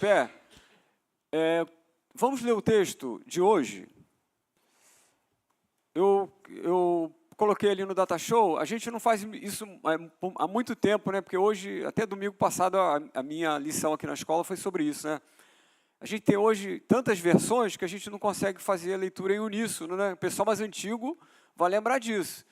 Pé, vamos ler o texto de hoje. Eu coloquei ali no Data Show, a gente não faz isso há muito tempo, né? Porque hoje, até domingo passado, a minha lição aqui na escola foi sobre isso, né? A gente tem hoje tantas versões que a gente não consegue fazer a leitura em uníssono, né? O pessoal mais antigo vai lembrar disso.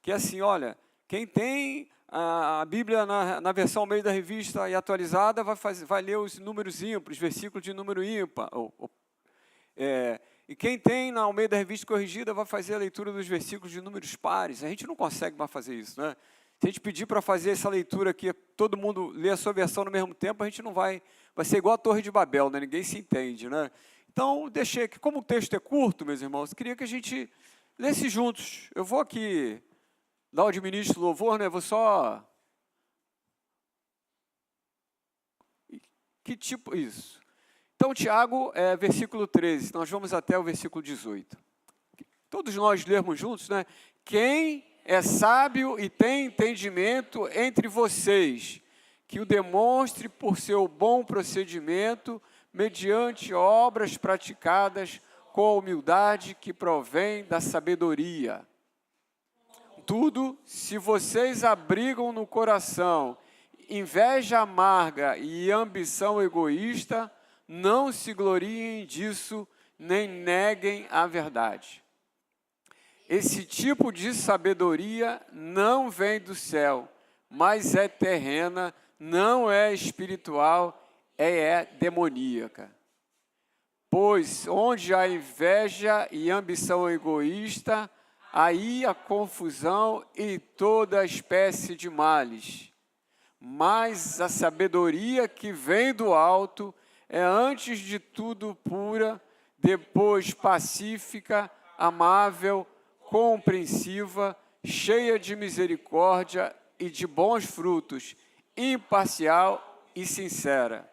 Que é assim, olha, quem tem a Bíblia na versão ao meio da revista e atualizada vai ler os números ímpares, versículos de número ímpar. E quem tem na ao meio da revista corrigida vai fazer a leitura dos versículos de números pares. A gente não consegue mais fazer isso, né? Se a gente pedir para fazer essa leitura aqui, todo mundo lê a sua versão no mesmo tempo, a gente não vai ser igual a Torre de Babel, né? Ninguém se entende, né? Então, deixei aqui, como o texto é curto, meus irmãos, eu queria que a gente lesse juntos. Eu vou aqui dar o administro louvor, né? Vou só... Que tipo... Isso. Então, Tiago, versículo 13, nós vamos até o versículo 18. Todos nós lermos juntos, né? Quem é sábio e tem entendimento entre vocês, que o demonstre por seu bom procedimento, mediante obras praticadas com a humildade que provém da sabedoria. Tudo, se vocês abrigam no coração inveja amarga e ambição egoísta, não se gloriem disso, nem neguem a verdade. Esse tipo de sabedoria não vem do céu, mas é terrena, não é espiritual, é demoníaca. Pois onde há inveja e ambição egoísta, aí há confusão e toda espécie de males. Mas a sabedoria que vem do alto é antes de tudo pura, depois pacífica, amável, compreensiva, cheia de misericórdia e de bons frutos, imparcial e sincera.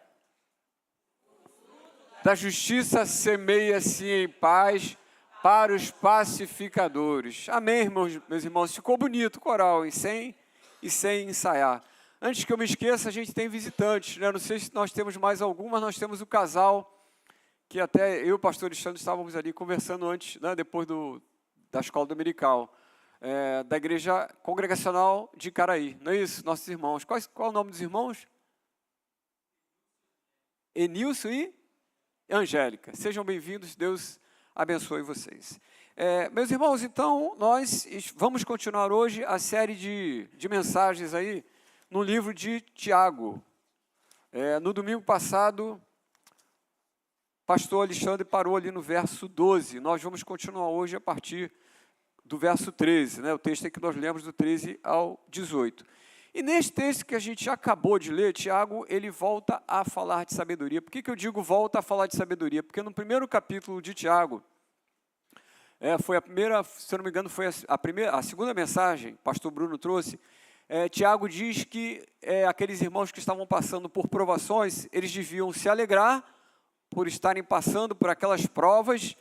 Da justiça semeia-se em paz para os pacificadores. Amém, meus irmãos? Ficou bonito o coral, e sem ensaiar. Antes que eu me esqueça, a gente tem visitantes, né? Não sei se nós temos mais algum, mas nós temos o casal, que até eu e o pastor Alexandre estávamos ali conversando antes, né? Depois da escola dominical, da igreja congregacional de Caraí, não é isso? Nossos irmãos. Qual é o nome dos irmãos? Enilson e Angélica. Sejam bem-vindos, Deus abençoe vocês. Meus irmãos, então, nós vamos continuar hoje a série de mensagens aí no livro de Tiago. No domingo passado, pastor Alexandre parou ali no verso 12. Nós vamos continuar hoje a partir do verso 13, né? O texto é que nós lemos do 13 ao 18. E neste texto que a gente acabou de ler, Tiago, ele volta a falar de sabedoria. Por que eu digo volta a falar de sabedoria? Porque no primeiro capítulo de Tiago, foi a primeira, se eu não me engano, foi a segunda mensagem, o pastor Bruno trouxe. Tiago diz que aqueles irmãos que estavam passando por provações, eles deviam se alegrar por estarem passando por aquelas provas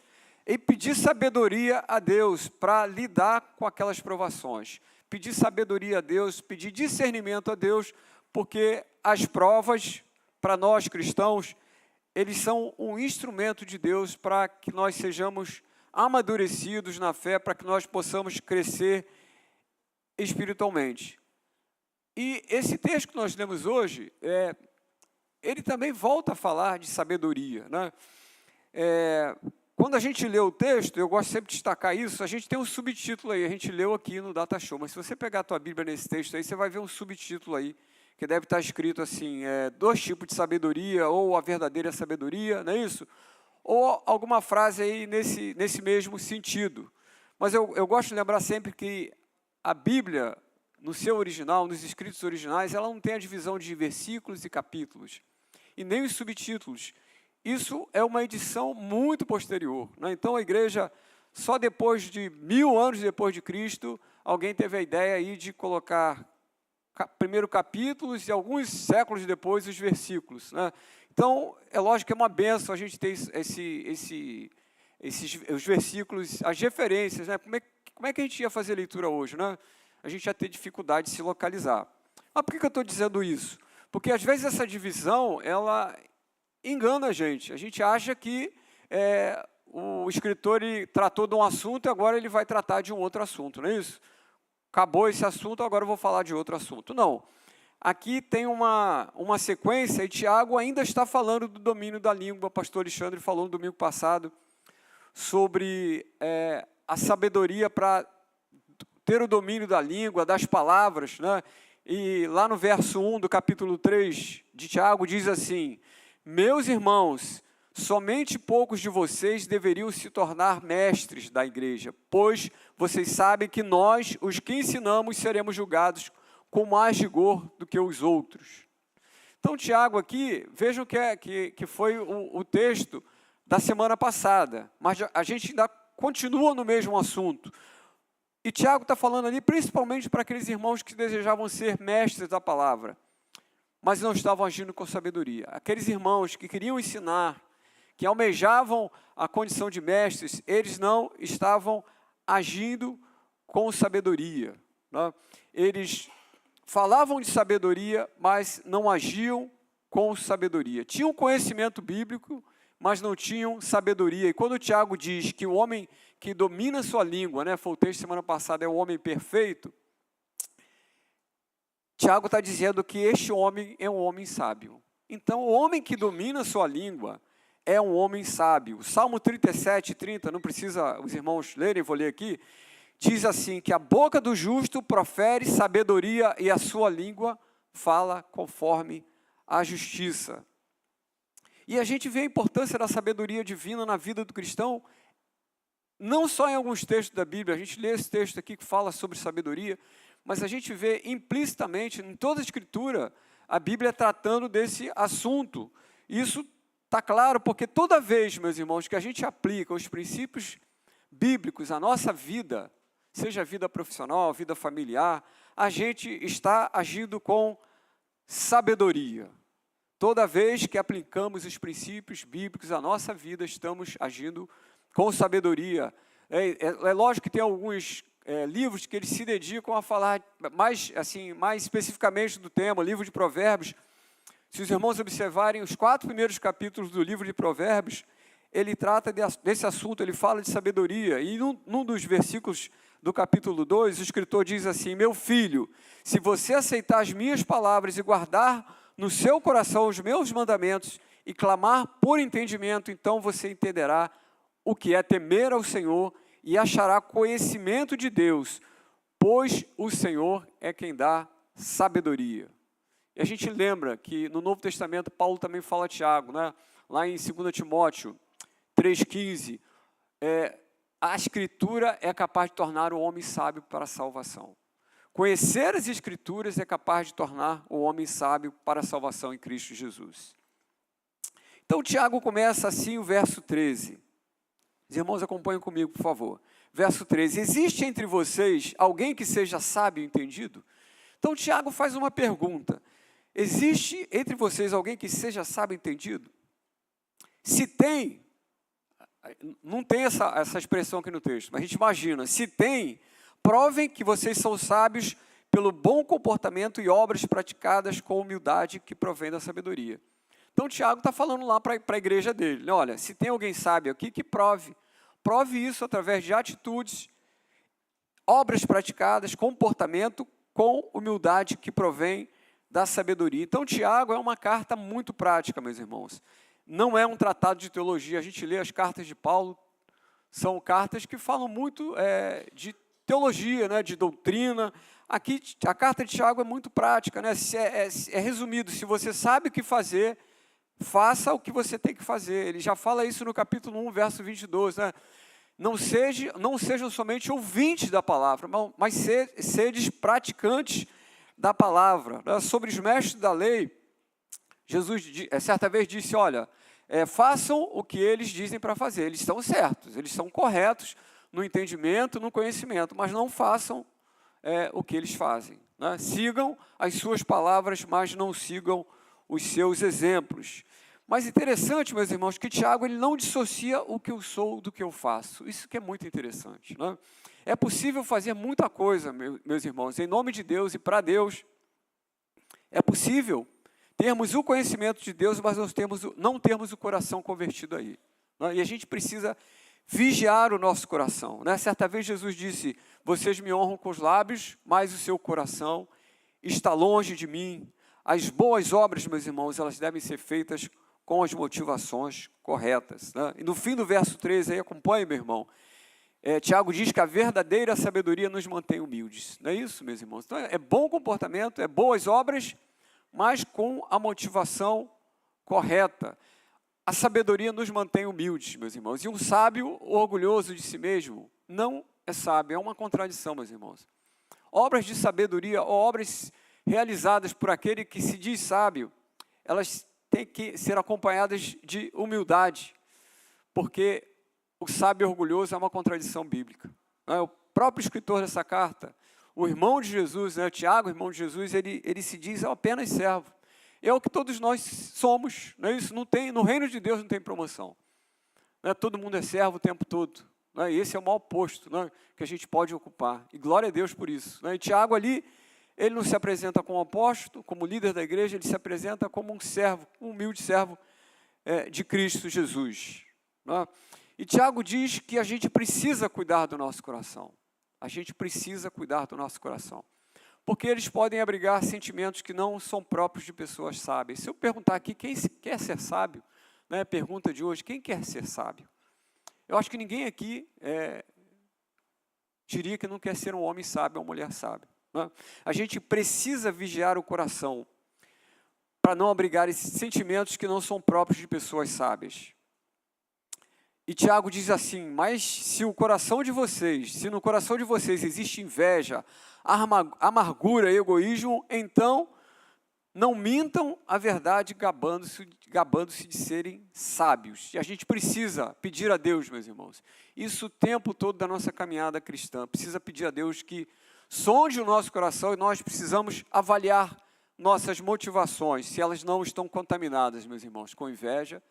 e pedir sabedoria a Deus para lidar com aquelas provações. Pedir sabedoria a Deus, pedir discernimento a Deus, porque as provas, para nós cristãos, eles são um instrumento de Deus para que nós sejamos amadurecidos na fé, para que nós possamos crescer espiritualmente. E esse texto que nós lemos hoje, ele também volta a falar de sabedoria, né? Quando a gente lê o texto, eu gosto sempre de destacar isso, a gente tem um subtítulo aí, a gente leu aqui no Data Show, mas se você pegar a tua Bíblia nesse texto aí, você vai ver um subtítulo aí, que deve estar escrito assim, 2 tipos de sabedoria, ou a verdadeira sabedoria, não é isso? Ou alguma frase aí nesse mesmo sentido. Mas eu gosto de lembrar sempre que a Bíblia, no seu original, nos escritos originais, ela não tem a divisão de versículos e capítulos, e nem os subtítulos. Isso é uma edição muito posterior, né? Então, a igreja, só depois de 1000 anos depois de Cristo, alguém teve a ideia aí de colocar primeiro capítulos e alguns séculos depois os versículos, né? Então, é lógico que é uma benção a gente ter os versículos, as referências, né? Como é que a gente ia fazer leitura hoje, né? A gente ia ter dificuldade de se localizar. Mas por que eu estou dizendo isso? Porque, às vezes, essa divisão, ela engana a gente. A gente acha que o escritor ele tratou de um assunto e agora ele vai tratar de um outro assunto, não é isso? Acabou esse assunto, agora eu vou falar de outro assunto. Não. Aqui tem uma sequência, e Tiago ainda está falando do domínio da língua. O pastor Alexandre falou no domingo passado sobre a sabedoria para ter o domínio da língua, das palavras, né? E lá no verso 1 do capítulo 3 de Tiago diz assim: meus irmãos, somente poucos de vocês deveriam se tornar mestres da igreja, pois vocês sabem que nós, os que ensinamos, seremos julgados com mais rigor do que os outros. Então, Tiago aqui, vejam que foi o texto da semana passada, mas a gente ainda continua no mesmo assunto. E Tiago está falando ali principalmente para aqueles irmãos que desejavam ser mestres da palavra, mas não estavam agindo com sabedoria. Aqueles irmãos que queriam ensinar, que almejavam a condição de mestres, eles não estavam agindo com sabedoria, né? Eles falavam de sabedoria, mas não agiam com sabedoria. Tinham conhecimento bíblico, mas não tinham sabedoria. E quando o Tiago diz que o homem que domina a sua língua, né, foi o texto semana passada, é o homem perfeito, Tiago está dizendo que este homem é um homem sábio. Então, o homem que domina a sua língua é um homem sábio. O Salmo 37, 30, não precisa os irmãos lerem, vou ler aqui, diz assim, que a boca do justo profere sabedoria e a sua língua fala conforme a justiça. E a gente vê a importância da sabedoria divina na vida do cristão, não só em alguns textos da Bíblia, a gente lê esse texto aqui que fala sobre sabedoria, mas a gente vê implicitamente em toda a Escritura a Bíblia tratando desse assunto. Isso está claro porque toda vez, meus irmãos, que a gente aplica os princípios bíblicos à nossa vida, seja vida profissional, vida familiar, a gente está agindo com sabedoria. Toda vez que aplicamos os princípios bíblicos à nossa vida, estamos agindo com sabedoria. É lógico que tem alguns livros que eles se dedicam a falar mais especificamente do tema, o livro de Provérbios. Se os irmãos observarem os 4 primeiros capítulos do livro de Provérbios, ele trata desse assunto, ele fala de sabedoria. E num dos versículos do capítulo 2, o escritor diz assim: meu filho, se você aceitar as minhas palavras e guardar no seu coração os meus mandamentos e clamar por entendimento, então você entenderá o que é temer ao Senhor e achará conhecimento de Deus, pois o Senhor é quem dá sabedoria. E a gente lembra que no Novo Testamento Paulo também fala a Tiago, né? Lá em 2 Timóteo 3,15, a Escritura é capaz de tornar o homem sábio para a salvação. Conhecer as Escrituras é capaz de tornar o homem sábio para a salvação em Cristo Jesus. Então, Tiago começa assim o verso 13. Os irmãos acompanhem comigo, por favor. Verso 13. Existe entre vocês alguém que seja sábio e entendido? Então, Tiago faz uma pergunta. Existe entre vocês alguém que seja sábio e entendido? Se tem, não tem essa expressão aqui no texto, mas a gente imagina, se tem, provem que vocês são sábios pelo bom comportamento e obras praticadas com humildade que provém da sabedoria. Então, Tiago está falando lá para a igreja dele, né? Olha, se tem alguém sábio aqui, que prove isso através de atitudes, obras praticadas, comportamento com humildade que provém da sabedoria. Então, Tiago é uma carta muito prática, meus irmãos. Não é um tratado de teologia. A gente lê as cartas de Paulo, são cartas que falam muito de teologia, né, de doutrina. Aqui, a carta de Tiago é muito prática, né? É resumido, se você sabe o que fazer, faça o que você tem que fazer. Ele já fala isso no capítulo 1, verso 22, né? Não sejam somente ouvintes da palavra, mas sedes praticantes da palavra. Sobre os mestres da lei, Jesus certa vez disse, olha, façam o que eles dizem para fazer. Eles estão certos, eles são corretos no entendimento, no conhecimento, mas não façam o que eles fazem, né? Sigam as suas palavras, mas não sigam os seus exemplos. Mas interessante, meus irmãos, que Tiago ele não dissocia o que eu sou do que eu faço. Isso que é muito interessante, né? É possível fazer muita coisa, meus irmãos, em nome de Deus e para Deus. É possível termos o conhecimento de Deus, mas não termos o coração convertido a Ele. E a gente precisa vigiar o nosso coração. Certa vez Jesus disse, vocês me honram com os lábios, mas o seu coração está longe de mim. As boas obras, meus irmãos, elas devem ser feitas com as motivações corretas. E no fim do verso 13, aí acompanhe, meu irmão, Tiago diz que a verdadeira sabedoria nos mantém humildes. Não é isso, meus irmãos? Então, é bom comportamento, é boas obras, mas com a motivação correta. A sabedoria nos mantém humildes, meus irmãos. E um sábio orgulhoso de si mesmo não é sábio. É uma contradição, meus irmãos. Obras de sabedoria ou obras realizadas por aquele que se diz sábio, elas têm que ser acompanhadas de humildade, porque o sábio orgulhoso é uma contradição bíblica. O próprio escritor dessa carta, o irmão de Jesus, Tiago, irmão de Jesus, ele se diz apenas servo. É o que todos nós somos. Não é isso? Não tem, no reino de Deus não tem promoção. Todo mundo é servo o tempo todo. E esse é o maior posto que a gente pode ocupar. E glória a Deus por isso. E Tiago ali, ele não se apresenta como apóstolo, como líder da igreja, ele se apresenta como um servo, um humilde servo de Cristo Jesus. E Tiago diz que a gente precisa cuidar do nosso coração. A gente precisa cuidar do nosso coração. Porque eles podem abrigar sentimentos que não são próprios de pessoas sábias. Se eu perguntar aqui, quem quer ser sábio? Pergunta de hoje, quem quer ser sábio? Eu acho que ninguém aqui diria que não quer ser um homem sábio ou uma mulher sábia. A gente precisa vigiar o coração para não abrigar esses sentimentos que não são próprios de pessoas sábias. E Tiago diz assim, mas se no coração de vocês existe inveja, amargura e egoísmo, então não mintam a verdade gabando-se de serem sábios. E a gente precisa pedir a Deus, meus irmãos, isso o tempo todo da nossa caminhada cristã, precisa pedir a Deus que sonde o nosso coração e nós precisamos avaliar nossas motivações, se elas não estão contaminadas, meus irmãos, com inveja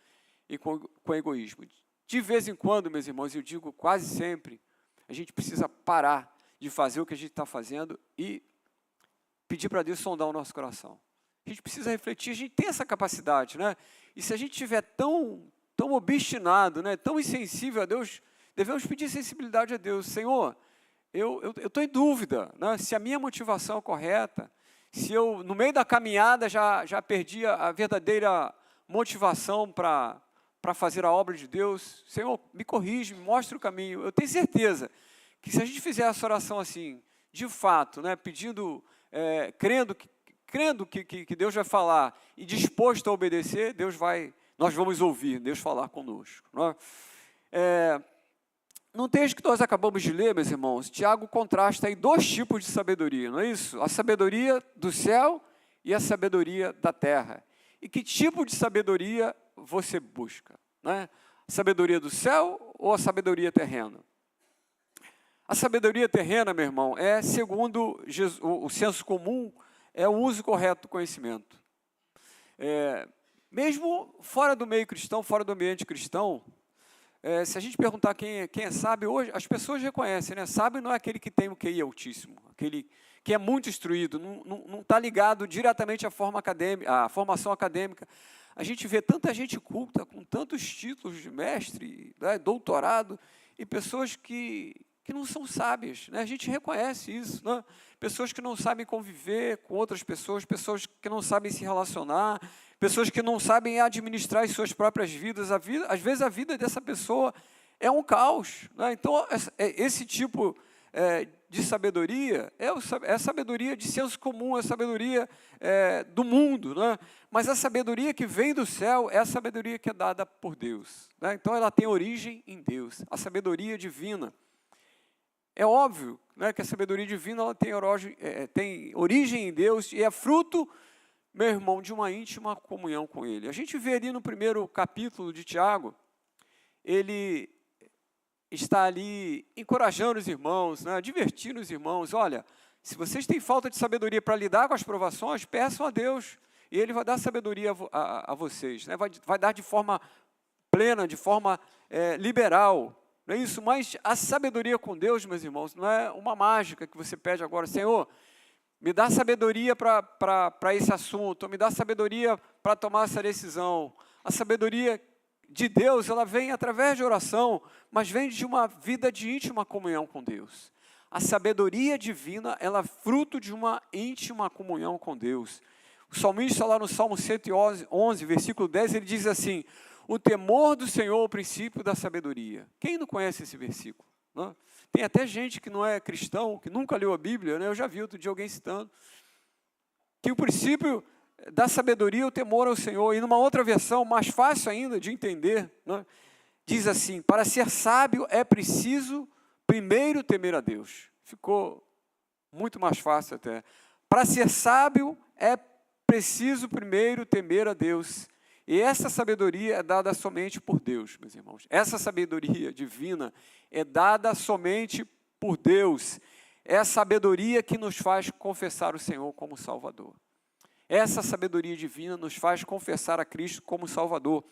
e com egoísmo. De vez em quando, meus irmãos, eu digo quase sempre, a gente precisa parar de fazer o que a gente está fazendo e pedir para Deus sondar o nosso coração. A gente precisa refletir, a gente tem essa capacidade, E se a gente estiver tão obstinado, tão insensível a Deus, devemos pedir sensibilidade a Deus. Senhor, eu estou em dúvida, se a minha motivação é correta, se eu, no meio da caminhada, já perdi a verdadeira motivação para fazer a obra de Deus. Senhor, me corrige, me mostre o caminho. Eu tenho certeza que se a gente fizer essa oração assim, de fato, pedindo, crendo que Deus vai falar e disposto a obedecer, nós vamos ouvir Deus falar conosco. No texto que nós acabamos de ler, meus irmãos, Tiago contrasta aí 2 tipos de sabedoria, não é isso? A sabedoria do céu e a sabedoria da terra. E que tipo de sabedoria você busca? A sabedoria do céu ou a sabedoria terrena? A sabedoria terrena, meu irmão, segundo o senso comum, é o uso correto do conhecimento. Mesmo fora do meio cristão, fora do ambiente cristão, se a gente perguntar quem é sábio hoje, as pessoas reconhecem, Sábio não é aquele que tem o QI altíssimo, aquele que é muito instruído, não está ligado diretamente à formação acadêmica. A gente vê tanta gente culta, com tantos títulos de mestre, doutorado, e pessoas que não são sábias. A gente reconhece isso. Pessoas que não sabem conviver com outras pessoas que não sabem se relacionar, pessoas que não sabem administrar as suas próprias vidas. Às vezes a vida dessa pessoa é um caos. Então, esse tipo de sabedoria é a sabedoria de senso comum, é a sabedoria do mundo. Mas a sabedoria que vem do céu é a sabedoria que é dada por Deus. Então, ela tem origem em Deus, a sabedoria divina. É óbvio que a sabedoria divina ela tem origem em Deus e é fruto, meu irmão, de uma íntima comunhão com Ele. A gente vê ali no primeiro capítulo de Tiago, ele está ali encorajando os irmãos, divertindo os irmãos. Olha, se vocês têm falta de sabedoria para lidar com as provações, peçam a Deus e Ele vai dar sabedoria a vocês. Vai dar de forma plena, de forma liberal. Não é isso? Mas a sabedoria com Deus, meus irmãos, não é uma mágica que você pede agora. Senhor, Me dá sabedoria para esse assunto, me dá sabedoria para tomar essa decisão. A sabedoria de Deus, ela vem através de oração, mas vem de uma vida de íntima comunhão com Deus. A sabedoria divina, ela é fruto de uma íntima comunhão com Deus. O salmista lá no Salmo 111, versículo 10, ele diz assim: o temor do Senhor é o princípio da sabedoria. Quem não conhece esse versículo? Não? Tem até gente que não é cristão, que nunca leu a Bíblia, né? Eu já vi outro dia alguém citando, que o princípio da sabedoria é o temor ao Senhor. E numa outra versão, mais fácil ainda de entender, né? Diz assim: para ser sábio é preciso primeiro temer a Deus. Ficou muito mais fácil até. Para ser sábio é preciso primeiro temer a Deus. E essa sabedoria é dada somente por Deus, meus irmãos. Essa sabedoria divina é dada somente por Deus. É a sabedoria que nos faz confessar o Senhor como Salvador. Essa sabedoria divina nos faz confessar a Cristo como Salvador.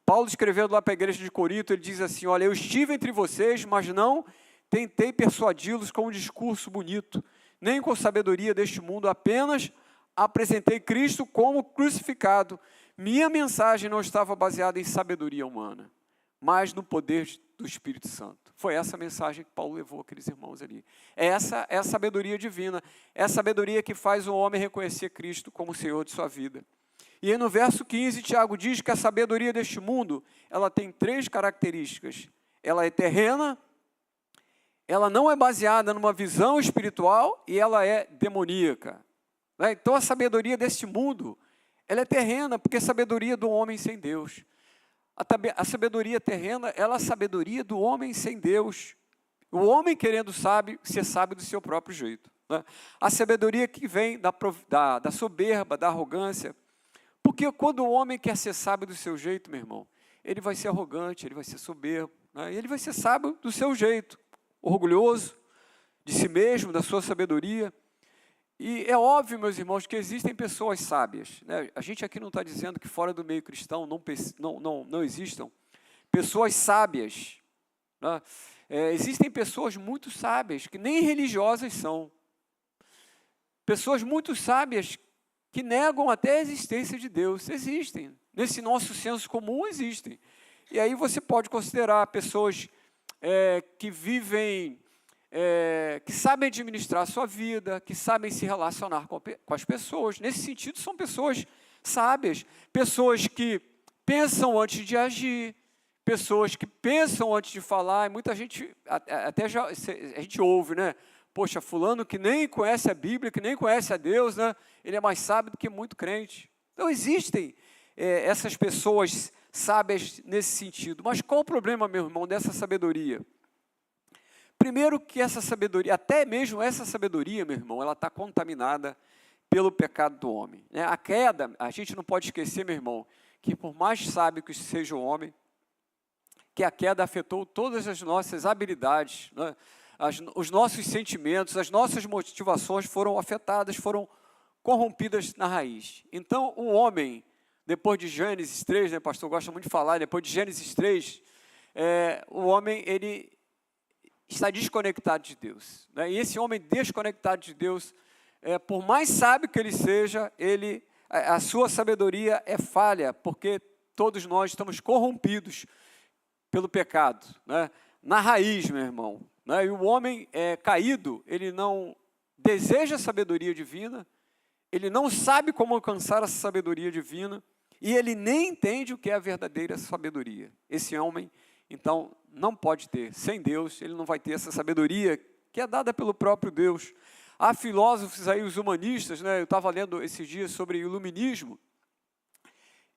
Paulo, escrevendo lá para a igreja de Corinto, ele diz assim: olha, eu estive entre vocês, mas não tentei persuadi-los com um discurso bonito, nem com sabedoria deste mundo, apenas apresentei Cristo como crucificado. Minha mensagem não estava baseada em sabedoria humana, mas no poder do Espírito Santo. Foi essa mensagem que Paulo levou àqueles irmãos ali. Essa é a sabedoria divina, é a sabedoria que faz o homem reconhecer Cristo como Senhor de sua vida. E aí no verso 15, Tiago diz que a sabedoria deste mundo, ela tem 3 características. Ela é terrena, ela não é baseada numa visão espiritual e ela é demoníaca. Então a sabedoria deste mundo, ela é terrena, porque é a sabedoria do homem sem Deus. A sabedoria terrena, ela é a sabedoria do homem sem Deus. O homem querendo ser sábio do seu próprio jeito. Né? A sabedoria que vem da soberba, da arrogância. Porque quando o homem quer ser sábio do seu jeito, meu irmão, ele vai ser arrogante, ele vai ser soberbo. Né? Ele vai ser sábio do seu jeito, orgulhoso de si mesmo, da sua sabedoria. E é óbvio, meus irmãos, que existem pessoas sábias. Né? A gente aqui não está dizendo que fora do meio cristão não existam pessoas sábias. Né? Existem pessoas muito sábias, que nem religiosas são. Pessoas muito sábias que negam até a existência de Deus. Existem. Nesse nosso senso comum existem. E aí você pode considerar pessoas que vivem... que sabem administrar a sua vida, que sabem se relacionar com as pessoas. Nesse sentido, são pessoas sábias, pessoas que pensam antes de agir, pessoas que pensam antes de falar. E muita gente, até já, a gente ouve, né? Poxa, fulano que nem conhece a Bíblia, que nem conhece a Deus, né? Ele é mais sábio do que muito crente. Então, existem essas pessoas sábias nesse sentido. Mas qual o problema, meu irmão, dessa sabedoria? Primeiro que essa sabedoria, até mesmo essa sabedoria, meu irmão, ela está contaminada pelo pecado do homem. A queda, a gente não pode esquecer, meu irmão, que por mais sábio que seja o homem, que a queda afetou todas as nossas habilidades, né? Os nossos sentimentos, as nossas motivações foram afetadas, foram corrompidas na raiz. Então, o homem, depois de Gênesis 3, né, o pastor gosta muito de falar, depois de Gênesis 3, o homem, ele está desconectado de Deus. Né? E esse homem desconectado de Deus, por mais sábio que ele seja, a sua sabedoria é falha, porque todos nós estamos corrompidos pelo pecado. Né? Na raiz, meu irmão. Né? E o homem caído, ele não deseja a sabedoria divina, ele não sabe como alcançar essa sabedoria divina, e ele nem entende o que é a verdadeira sabedoria. Esse homem, então, não pode ter. Sem Deus, ele não vai ter essa sabedoria que é dada pelo próprio Deus. Há filósofos aí, os humanistas, né? Eu estava lendo esses dias sobre o iluminismo,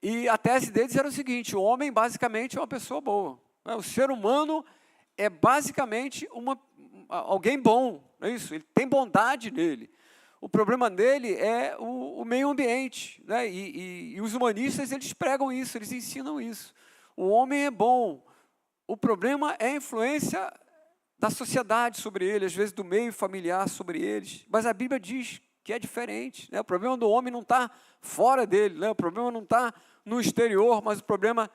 e a tese deles era o seguinte: o homem basicamente é uma pessoa boa. Né? O ser humano é basicamente alguém bom, não é isso? Ele tem bondade nele. O problema dele é o meio ambiente. Né? E os humanistas, eles pregam isso, eles ensinam isso. O homem é bom. O problema é a influência da sociedade sobre ele, às vezes do meio familiar sobre eles. Mas a Bíblia diz que é diferente. Né? O problema do homem não está fora dele, né? O problema não está no exterior, mas o problema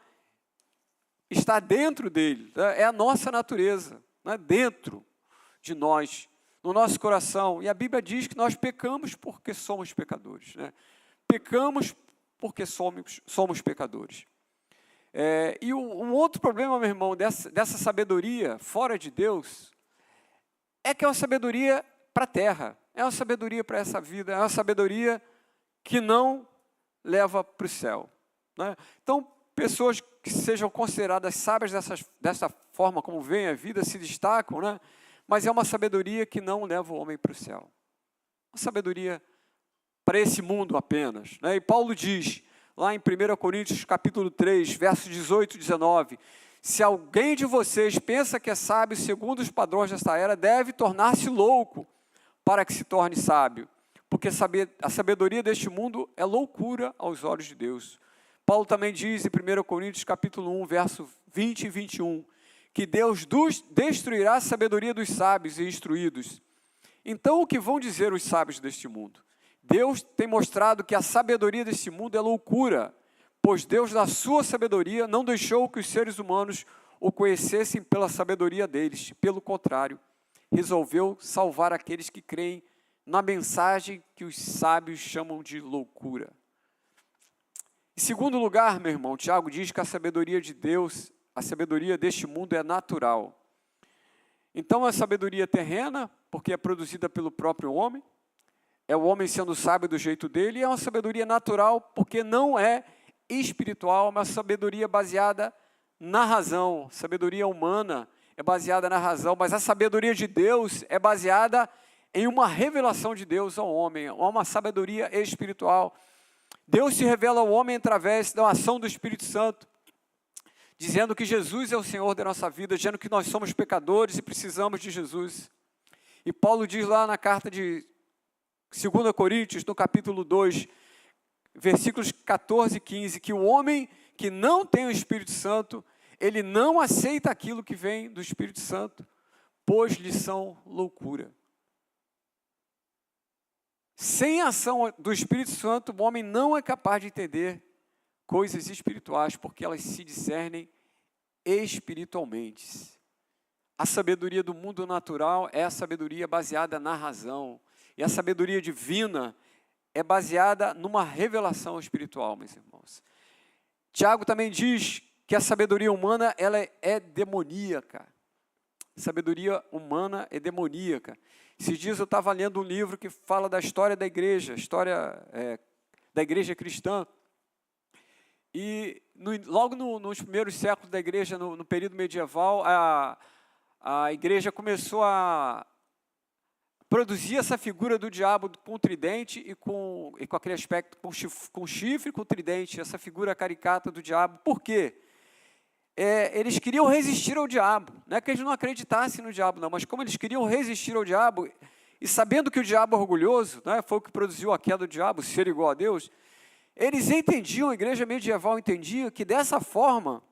está dentro dele. Né? É a nossa natureza, né? Dentro de nós. no nosso coração. E a Bíblia diz que nós pecamos porque somos pecadores, né? Pecamos porque somos pecadores. E um outro problema, meu irmão, dessa sabedoria fora de Deus, é que é uma sabedoria para a terra, é uma sabedoria para essa vida, é uma sabedoria que não leva para o céu, né? Então, pessoas que sejam consideradas sábias dessa forma como vem a vida se destacam, né? Mas é uma sabedoria que não leva o homem para o céu. Uma sabedoria para esse mundo apenas, né? E Paulo diz, lá em 1 Coríntios capítulo 3, versos 18 e 19, se alguém de vocês pensa que é sábio segundo os padrões desta era, deve tornar-se louco para que se torne sábio, porque a sabedoria deste mundo é loucura aos olhos de Deus. Paulo também diz em 1 Coríntios capítulo 1, verso 20 e 21, que Deus destruirá a sabedoria dos sábios e instruídos. Então, o que vão dizer os sábios deste mundo? Deus tem mostrado que a sabedoria deste mundo é loucura, pois Deus, na sua sabedoria, não deixou que os seres humanos o conhecessem pela sabedoria deles. Pelo contrário, resolveu salvar aqueles que creem na mensagem que os sábios chamam de loucura. Em segundo lugar, meu irmão, Tiago diz que a sabedoria de Deus, a sabedoria deste mundo é natural. Então, a sabedoria terrena, porque é produzida pelo próprio homem, é o homem sendo sábio do jeito dele, e é uma sabedoria natural, porque não é espiritual, é uma sabedoria baseada na razão. Sabedoria humana é baseada na razão, mas a sabedoria de Deus é baseada em uma revelação de Deus ao homem, é uma sabedoria espiritual. Deus se revela ao homem através da ação do Espírito Santo, dizendo que Jesus é o Senhor da nossa vida, dizendo que nós somos pecadores e precisamos de Jesus. E Paulo diz lá na carta de 2 Coríntios, no capítulo 2, versículos 14 e 15, que o homem que não tem o Espírito Santo, ele não aceita aquilo que vem do Espírito Santo, pois lhe são loucura. Sem a ação do Espírito Santo, o homem não é capaz de entender coisas espirituais, porque elas se discernem espiritualmente. A sabedoria do mundo natural é a sabedoria baseada na razão, e a sabedoria divina é baseada numa revelação espiritual, meus irmãos. Tiago também diz que a sabedoria humana ela é demoníaca. A sabedoria humana é demoníaca. Esses dias eu estava lendo um livro que fala da história da igreja, da igreja cristã. E logo nos primeiros séculos da igreja, no período medieval, a igreja começou a produzir essa figura do diabo com tridente e com aquele aspecto com chifre, com tridente, essa figura caricata do diabo. Por quê? Eles queriam resistir ao diabo, não é que eles não acreditassem no diabo, não, mas como eles queriam resistir ao diabo, e sabendo que o diabo é orgulhoso, né, foi o que produziu a queda do diabo, ser igual a Deus, eles entendiam, a igreja medieval entendia que dessa forma,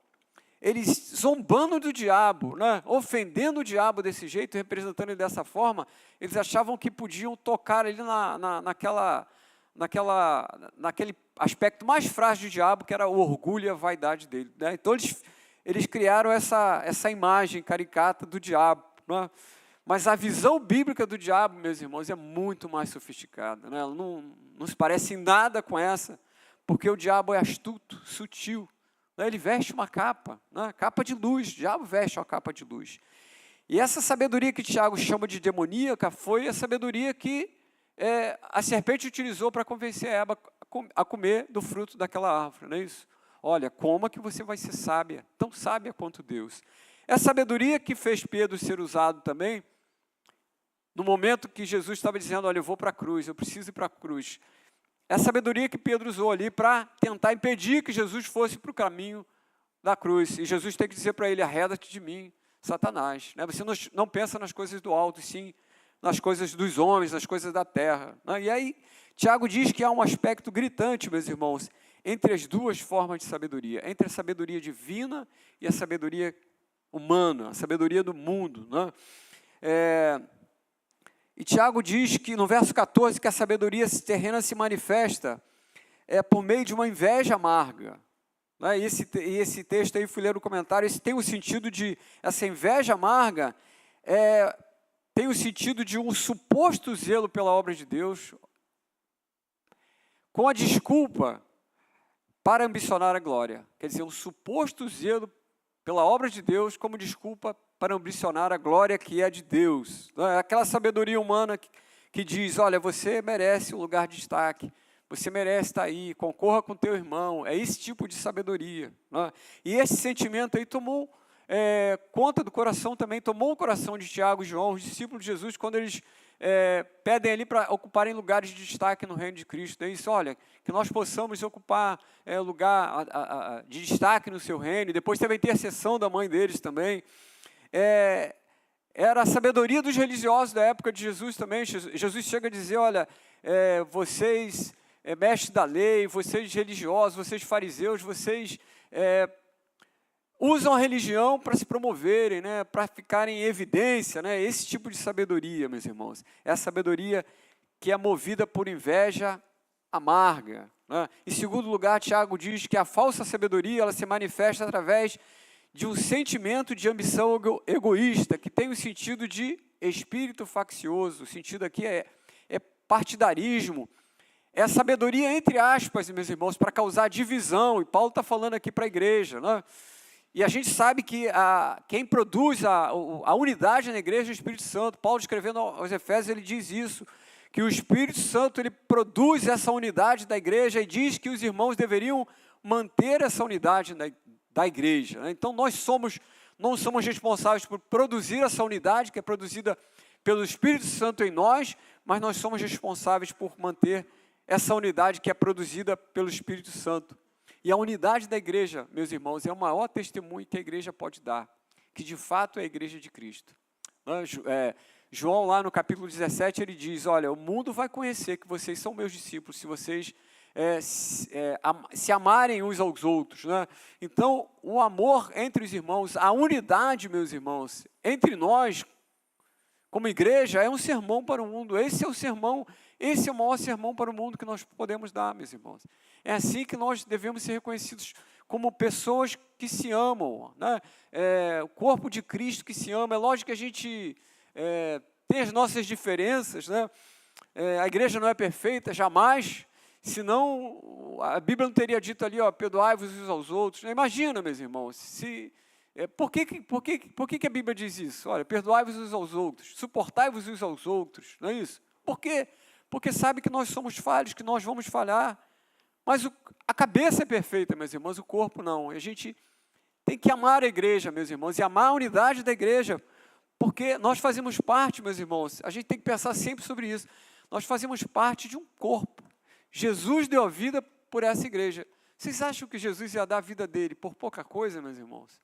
eles zombando do diabo, né, ofendendo o diabo desse jeito, representando ele dessa forma, eles achavam que podiam tocar ali naquele aspecto mais frágil do diabo, que era o orgulho e a vaidade dele, né? Então eles criaram essa imagem caricata do diabo, né? Mas a visão bíblica do diabo, meus irmãos, é muito mais sofisticada, né? Ela não se parece em nada com essa, porque o diabo é astuto, sutil, né? Ele veste uma capa, né? Capa de luz, o diabo veste uma capa de luz. E essa sabedoria que Tiago chama de demoníaca foi a sabedoria que a serpente utilizou para convencer Eva a comer do fruto daquela árvore, não é isso? Olha, coma que você vai ser sábia, tão sábia quanto Deus. É a sabedoria que fez Pedro ser usado também, no momento que Jesus estava dizendo, olha, eu vou para a cruz, eu preciso ir para a cruz. É a sabedoria que Pedro usou ali para tentar impedir que Jesus fosse para o caminho da cruz. E Jesus tem que dizer para ele, arreda-te de mim, Satanás. Né? Você não pensa nas coisas do alto, sim nas coisas dos homens, nas coisas da terra. Né? E aí, Tiago diz que há um aspecto gritante, meus irmãos, entre as duas formas de sabedoria, entre a sabedoria divina e a sabedoria humana, a sabedoria do mundo. Né? E Tiago diz que, no verso 14, que a sabedoria terrena se manifesta por meio de uma inveja amarga. Né? E esse texto aí, fui ler o comentário, esse tem o sentido de, essa inveja amarga tem o sentido de um suposto zelo pela obra de Deus, com a desculpa para ambicionar a glória. Quer dizer, um suposto zelo pela obra de Deus como desculpa para ambicionar a glória que é de Deus. Aquela sabedoria humana que diz, olha, você merece um lugar de destaque, você merece estar aí, concorra com teu irmão. É esse tipo de sabedoria. E esse sentimento aí tomou conta do coração também, tomou o coração de Tiago e João, os discípulos de Jesus, quando eles pedem ali para ocuparem lugares de destaque no reino de Cristo. É isso, olha, que nós possamos ocupar lugar de destaque no seu reino. E depois teve a intercessão da mãe deles também. Era a sabedoria dos religiosos da época de Jesus também. Jesus chega a dizer, olha, vocês, mestres da lei, vocês religiosos, vocês fariseus, vocês usam a religião para se promoverem, né, para ficarem em evidência, né, esse tipo de sabedoria, meus irmãos. É a sabedoria que é movida por inveja amarga. Né? Em segundo lugar, Tiago diz que a falsa sabedoria ela se manifesta através de um sentimento de ambição egoísta, que tem o sentido de espírito faccioso. O sentido aqui é partidarismo. É a sabedoria, entre aspas, meus irmãos, para causar divisão. E Paulo está falando aqui para a igreja, né? E a gente sabe que quem produz a unidade na igreja é o Espírito Santo. Paulo, escrevendo aos Efésios, ele diz isso, que o Espírito Santo ele produz essa unidade da igreja e diz que os irmãos deveriam manter essa unidade da igreja. Né? Então, não somos responsáveis por produzir essa unidade, que é produzida pelo Espírito Santo em nós, mas nós somos responsáveis por manter essa unidade que é produzida pelo Espírito Santo. E a unidade da igreja, meus irmãos, é o maior testemunho que a igreja pode dar, que de fato é a igreja de Cristo. João, lá no capítulo 17, ele diz, olha, o mundo vai conhecer que vocês são meus discípulos, se vocês se amarem uns aos outros. Né? Então, o amor entre os irmãos, a unidade, meus irmãos, entre nós, como igreja, é um sermão para o mundo. Esse é o maior sermão para o mundo que nós podemos dar, meus irmãos. É assim que nós devemos ser reconhecidos como pessoas que se amam, né? O corpo de Cristo que se ama. É lógico que a gente tem as nossas diferenças, né? A igreja não é perfeita, jamais, senão a Bíblia não teria dito ali, ó, perdoai-vos uns aos outros. Né? Imagina, meus irmãos, por que a Bíblia diz isso? Olha, perdoai-vos uns aos outros, suportai-vos uns aos outros, não é isso? Por quê? Porque sabe que nós somos falhos, que nós vamos falhar. Mas a cabeça é perfeita, meus irmãos, o corpo não. E a gente tem que amar a igreja, meus irmãos, e amar a unidade da igreja, porque nós fazemos parte, meus irmãos, a gente tem que pensar sempre sobre isso. Nós fazemos parte de um corpo. Jesus deu a vida por essa igreja. Vocês acham que Jesus ia dar a vida dele por pouca coisa, meus irmãos?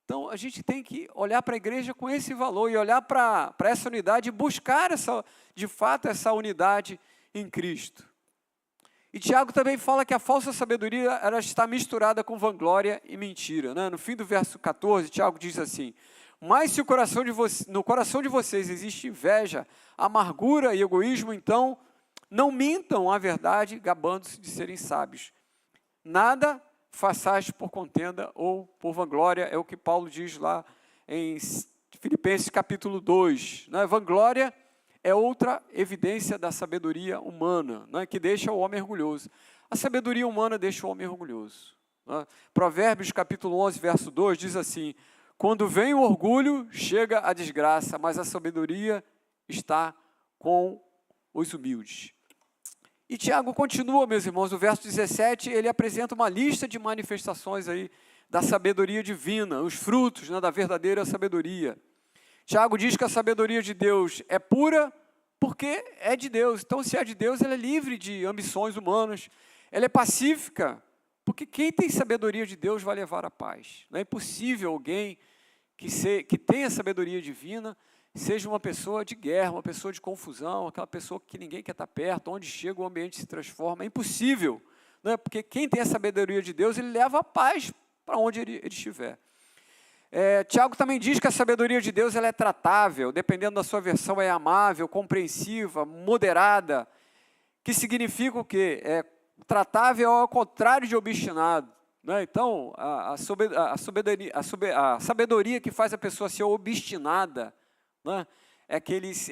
Então, a gente tem que olhar para a igreja com esse valor e olhar para essa unidade e buscar, de fato, essa unidade em Cristo. E Tiago também fala que a falsa sabedoria ela está misturada com vanglória e mentira. Né? No fim do verso 14, Tiago diz assim, mas se no coração de vocês existe inveja, amargura e egoísmo, então não mintam a verdade, gabando-se de serem sábios. Nada façais por contenda ou por vanglória, é o que Paulo diz lá em Filipenses capítulo 2. Né? Vanglória é outra evidência da sabedoria humana, né, que deixa o homem orgulhoso. A sabedoria humana deixa o homem orgulhoso. Né? Provérbios capítulo 11, verso 2, diz assim, quando vem o orgulho, chega a desgraça, mas a sabedoria está com os humildes. E Tiago continua, meus irmãos, no verso 17, ele apresenta uma lista de manifestações aí da sabedoria divina, os frutos, né, da verdadeira sabedoria. Tiago diz que a sabedoria de Deus é pura porque é de Deus. Então, se é de Deus, ela é livre de ambições humanas. Ela é pacífica, porque quem tem sabedoria de Deus vai levar a paz. Não é impossível alguém que tenha sabedoria divina seja uma pessoa de guerra, uma pessoa de confusão, aquela pessoa que ninguém quer estar perto, onde chega o ambiente se transforma. É impossível, não é? Porque quem tem a sabedoria de Deus, ele leva a paz para onde ele estiver. Tiago também diz que a sabedoria de Deus ela é tratável, dependendo da sua versão, é amável, compreensiva, moderada, que significa o quê? Tratável ao contrário de obstinado. Né? Então, a sabedoria que faz a pessoa ser obstinada, né? é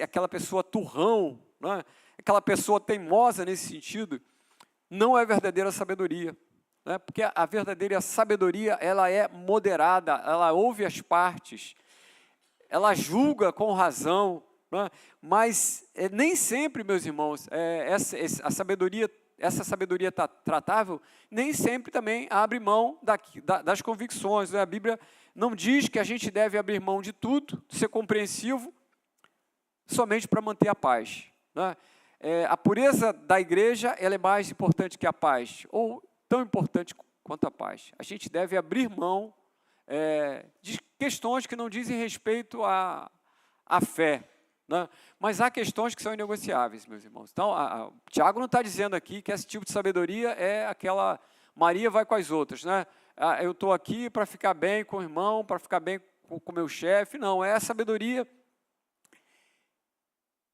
aquela pessoa turrão, né? Aquela pessoa teimosa nesse sentido, não é verdadeira sabedoria. Né? Porque a verdadeira sabedoria, ela é moderada, ela ouve as partes, ela julga com razão, né? Mas nem sempre, meus irmãos, essa sabedoria tratável, nem sempre também abre mão das convicções. Né? A Bíblia não diz que a gente deve abrir mão de tudo, ser compreensivo, somente para manter a paz. Né? A pureza da igreja, ela é mais importante que a paz, ou tão importante quanto a paz. A gente deve abrir mão de questões que não dizem respeito à fé, né? Mas há questões que são inegociáveis, meus irmãos. Então, Tiago não está dizendo aqui que esse tipo de sabedoria é aquela Maria vai com as outras, né? Eu estou aqui para ficar bem com o irmão, para ficar bem com o meu chefe. Não, é a sabedoria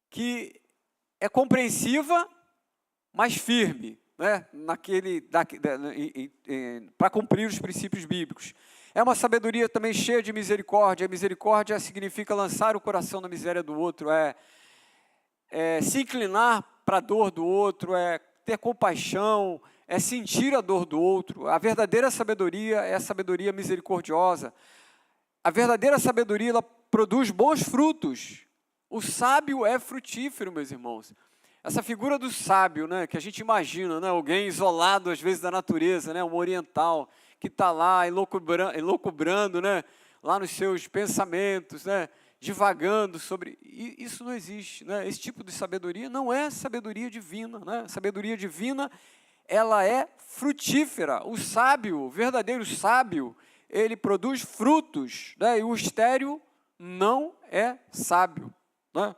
que é compreensiva, mas firme, né? Para cumprir os princípios bíblicos. É uma sabedoria também cheia de misericórdia. A misericórdia significa lançar o coração na miséria do outro, se inclinar para a dor do outro, ter compaixão, sentir a dor do outro. A verdadeira sabedoria é a sabedoria misericordiosa. A verdadeira sabedoria, ela produz bons frutos. O sábio é frutífero, meus irmãos. Essa figura do sábio, né, que a gente imagina, né, alguém isolado às vezes da natureza, né, um oriental, que está lá elucubrando, né, lá nos seus pensamentos, né, divagando sobre... Isso não existe. Né? Esse tipo de sabedoria não é sabedoria divina. Né? Sabedoria divina, ela é frutífera. O sábio, o verdadeiro sábio, ele produz frutos, né, e o estéril não é sábio. Né?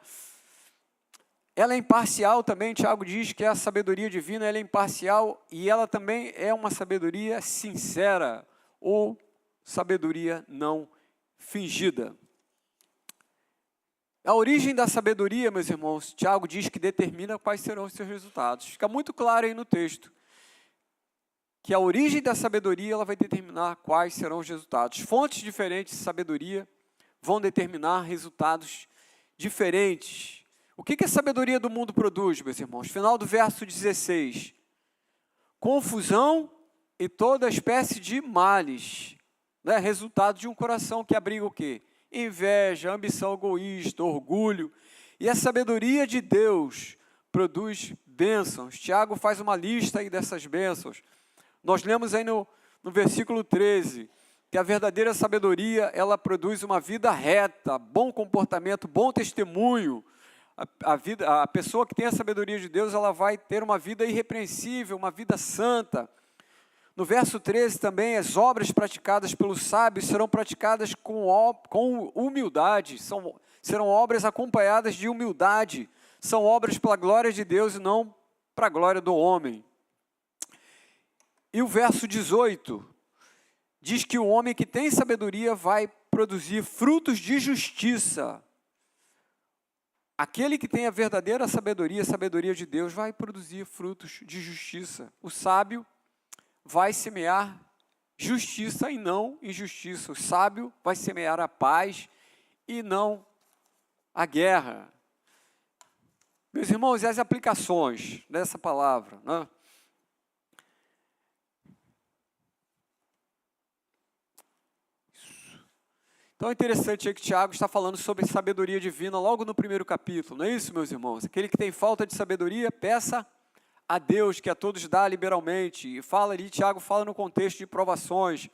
Ela é imparcial também. Tiago diz que a sabedoria divina, ela é imparcial e ela também é uma sabedoria sincera ou sabedoria não fingida. A origem da sabedoria, meus irmãos, Tiago diz que determina quais serão os seus resultados. Fica muito claro aí no texto que a origem da sabedoria, ela vai determinar quais serão os resultados. Fontes diferentes de sabedoria vão determinar resultados diferentes. O que a sabedoria do mundo produz, meus irmãos? Final do verso 16. Confusão e toda espécie de males. Né? Resultado de um coração que abriga o quê? Inveja, ambição egoísta, orgulho. E a sabedoria de Deus produz bênçãos. Tiago faz uma lista aí dessas bênçãos. Nós lemos aí no versículo 13, que a verdadeira sabedoria, ela produz uma vida reta, bom comportamento, bom testemunho. A pessoa que tem a sabedoria de Deus, ela vai ter uma vida irrepreensível, uma vida santa. No verso 13 também, as obras praticadas pelos sábios serão praticadas com humildade, serão obras acompanhadas de humildade, são obras pela glória de Deus e não para a glória do homem. E o verso 18 diz que o homem que tem sabedoria vai produzir frutos de justiça. Aquele que tem a verdadeira sabedoria, a sabedoria de Deus, vai produzir frutos de justiça. O sábio vai semear justiça e não injustiça. O sábio vai semear a paz e não a guerra. Meus irmãos, e as aplicações dessa palavra, né? Então é interessante aí que Tiago está falando sobre sabedoria divina logo no primeiro capítulo, não é isso, meus irmãos? Aquele que tem falta de sabedoria, peça a Deus, que a todos dá liberalmente. E fala ali, Tiago fala no contexto de provações.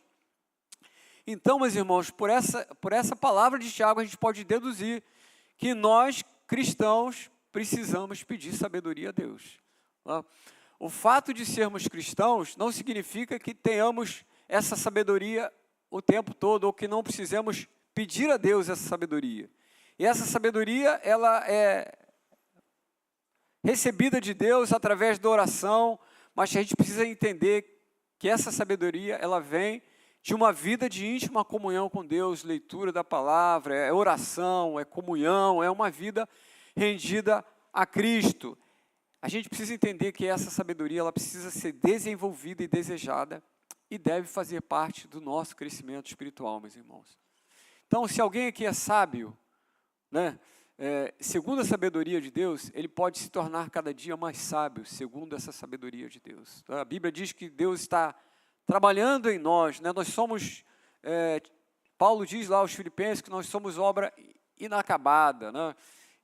Então, meus irmãos, por essa palavra de Tiago, a gente pode deduzir que nós, cristãos, precisamos pedir sabedoria a Deus. O fato de sermos cristãos não significa que tenhamos essa sabedoria o tempo todo, ou que não precisamos pedir a Deus essa sabedoria. E essa sabedoria, ela é recebida de Deus através da oração, mas a gente precisa entender que essa sabedoria, ela vem de uma vida de íntima comunhão com Deus, leitura da palavra, é oração, é comunhão, é uma vida rendida a Cristo. A gente precisa entender que essa sabedoria, ela precisa ser desenvolvida e desejada e deve fazer parte do nosso crescimento espiritual, meus irmãos. Então, se alguém aqui é sábio, né, segundo a sabedoria de Deus, ele pode se tornar cada dia mais sábio, segundo essa sabedoria de Deus. A Bíblia diz que Deus está trabalhando em nós, né? Nós somos, Paulo diz lá aos Filipenses que nós somos obra inacabada, né?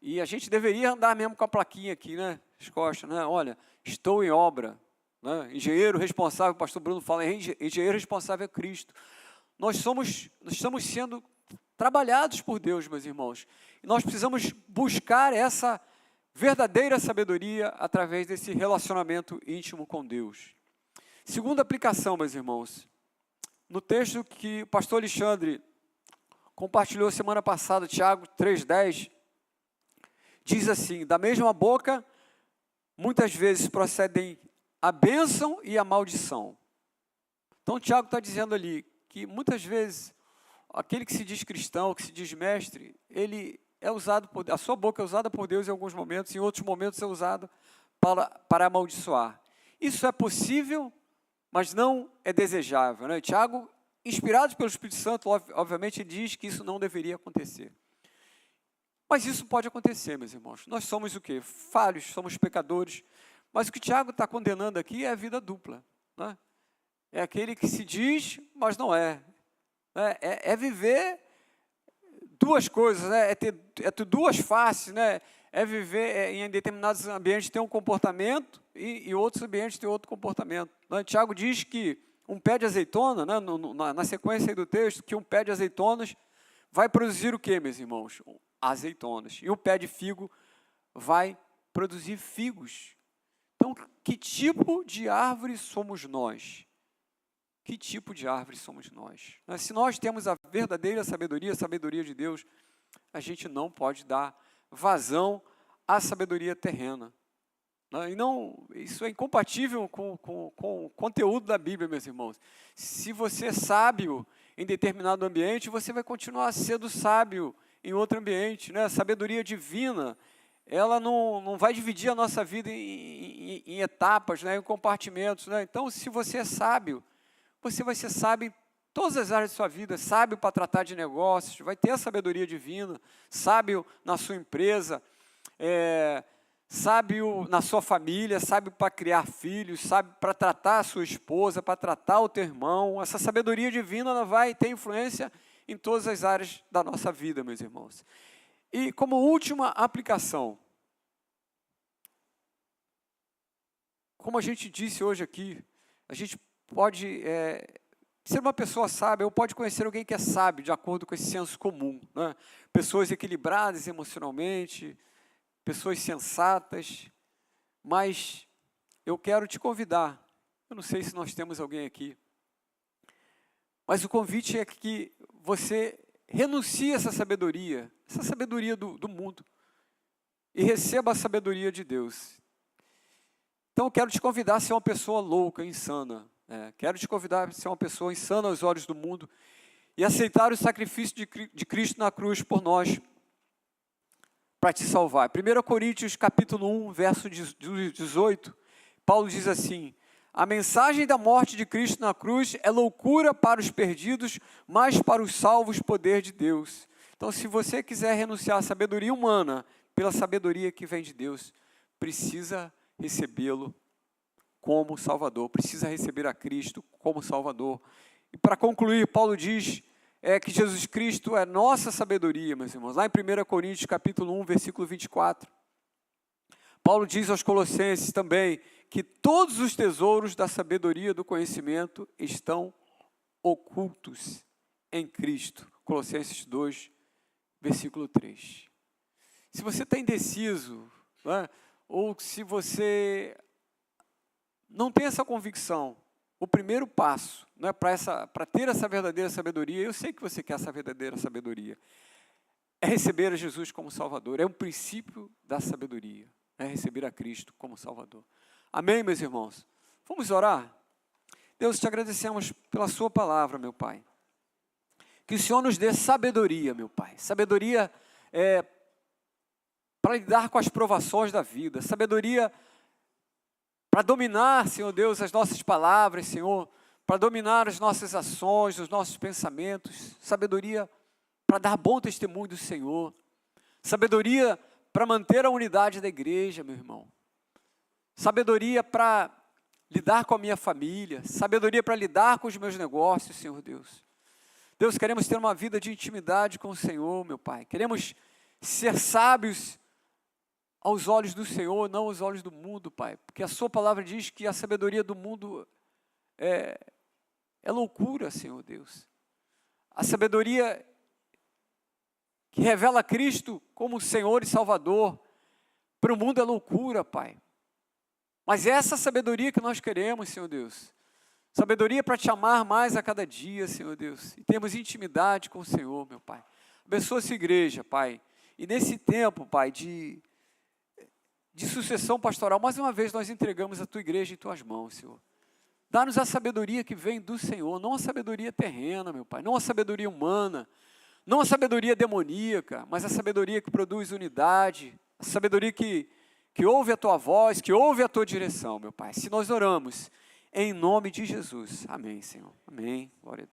E a gente deveria andar mesmo com a plaquinha aqui, né? As costas, né? Olha, estou em obra, né? Engenheiro responsável, o pastor Bruno fala, engenheiro responsável é Cristo. Nós estamos sendo trabalhados por Deus, meus irmãos. E nós precisamos buscar essa verdadeira sabedoria através desse relacionamento íntimo com Deus. Segunda aplicação, meus irmãos, no texto que o pastor Alexandre compartilhou semana passada, Tiago 3,10, diz assim: da mesma boca, muitas vezes procedem a bênção e a maldição. Então, Tiago está dizendo ali que muitas vezes aquele que se diz cristão, que se diz mestre, ele é usado a sua boca é usada por Deus em alguns momentos, em outros momentos é usada para amaldiçoar. Isso é possível, mas não é desejável, né? Tiago, inspirado pelo Espírito Santo, obviamente diz que isso não deveria acontecer. Mas isso pode acontecer, meus irmãos. Nós somos o quê? Falhos, somos pecadores. Mas o que Tiago está condenando aqui é a vida dupla, né? É aquele que se diz, mas não é. É viver duas coisas, né? É ter duas faces, né? É viver em determinados ambientes ter um comportamento e em outros ambientes ter outro comportamento. Né? Tiago diz que um pé de azeitona, né? Na sequência aí do texto, que um pé de azeitonas vai produzir o quê, meus irmãos? Azeitonas. E o pé de figo vai produzir figos. Então, que tipo de árvore somos nós? Que tipo de árvore somos nós? Se nós temos a verdadeira sabedoria, a sabedoria de Deus, a gente não pode dar vazão à sabedoria terrena. E não, isso é incompatível com o conteúdo da Bíblia, meus irmãos. Se você é sábio em determinado ambiente, você vai continuar sendo sábio em outro ambiente, né? A sabedoria divina, ela não vai dividir a nossa vida em etapas, né? Em compartimentos, né? Então, se você é sábio, você vai ser sábio em todas as áreas da sua vida, sábio para tratar de negócios, vai ter a sabedoria divina, sábio na sua empresa, sábio na sua família, sábio para criar filhos, sábio para tratar a sua esposa, para tratar o teu irmão. Essa sabedoria divina ela vai ter influência em todas as áreas da nossa vida, meus irmãos. E como última aplicação, como a gente disse hoje aqui, a gente pode ser uma pessoa sábia ou pode conhecer alguém que é sábio, de acordo com esse senso comum, né? Pessoas equilibradas emocionalmente, pessoas sensatas, mas eu quero te convidar, eu não sei se nós temos alguém aqui, mas o convite é que você renuncie a essa sabedoria do mundo, e receba a sabedoria de Deus. Então eu quero te convidar a ser uma pessoa louca, insana, quero te convidar a ser uma pessoa insana aos olhos do mundo, e aceitar o sacrifício de Cristo na cruz por nós, para te salvar. 1 Coríntios capítulo 1, verso 18, Paulo diz assim: a mensagem da morte de Cristo na cruz é loucura para os perdidos, mas para os salvos poder de Deus. Então, se você quiser renunciar à sabedoria humana pela sabedoria que vem de Deus, precisa recebê-lo como Salvador, precisa receber a Cristo como Salvador. E para concluir, Paulo diz que Jesus Cristo é nossa sabedoria, meus irmãos. Lá em 1 Coríntios capítulo 1, versículo 24, Paulo diz aos Colossenses também que todos os tesouros da sabedoria do conhecimento estão ocultos em Cristo. Colossenses 2, versículo 3. Se você está indeciso, né, ou se você não tem essa convicção, o primeiro passo, né, para ter essa verdadeira sabedoria, eu sei que você quer essa verdadeira sabedoria, é receber a Jesus como Salvador, é um princípio da sabedoria, é receber a Cristo como Salvador. Amém, meus irmãos? Vamos orar? Deus, te agradecemos pela sua palavra, meu Pai. Que o Senhor nos dê sabedoria, meu Pai. Sabedoria para lidar com as provações da vida. Sabedoria para dominar, Senhor Deus, as nossas palavras, Senhor. Para dominar as nossas ações, os nossos pensamentos. Sabedoria para dar bom testemunho do Senhor. Sabedoria para manter a unidade da igreja, meu irmão. Sabedoria para lidar com a minha família. Sabedoria para lidar com os meus negócios, Senhor Deus. Deus, queremos ter uma vida de intimidade com o Senhor, meu Pai. Queremos ser sábios aos olhos do Senhor, não aos olhos do mundo, Pai. Porque a sua palavra diz que a sabedoria do mundo é loucura, Senhor Deus. A sabedoria que revela Cristo como Senhor e Salvador, para o mundo é loucura, Pai. Mas essa sabedoria que nós queremos, Senhor Deus. Sabedoria para te amar mais a cada dia, Senhor Deus. E termos intimidade com o Senhor, meu Pai. Abençoa essa igreja, Pai. E nesse tempo, Pai, de sucessão pastoral, mais uma vez nós entregamos a tua igreja em tuas mãos, Senhor. Dá-nos a sabedoria que vem do Senhor, não a sabedoria terrena, meu Pai, não a sabedoria humana, não a sabedoria demoníaca, mas a sabedoria que produz unidade, a sabedoria que ouve a tua voz, que ouve a tua direção, meu Pai. Se nós oramos em nome de Jesus. Amém, Senhor. Amém. Glória a Deus.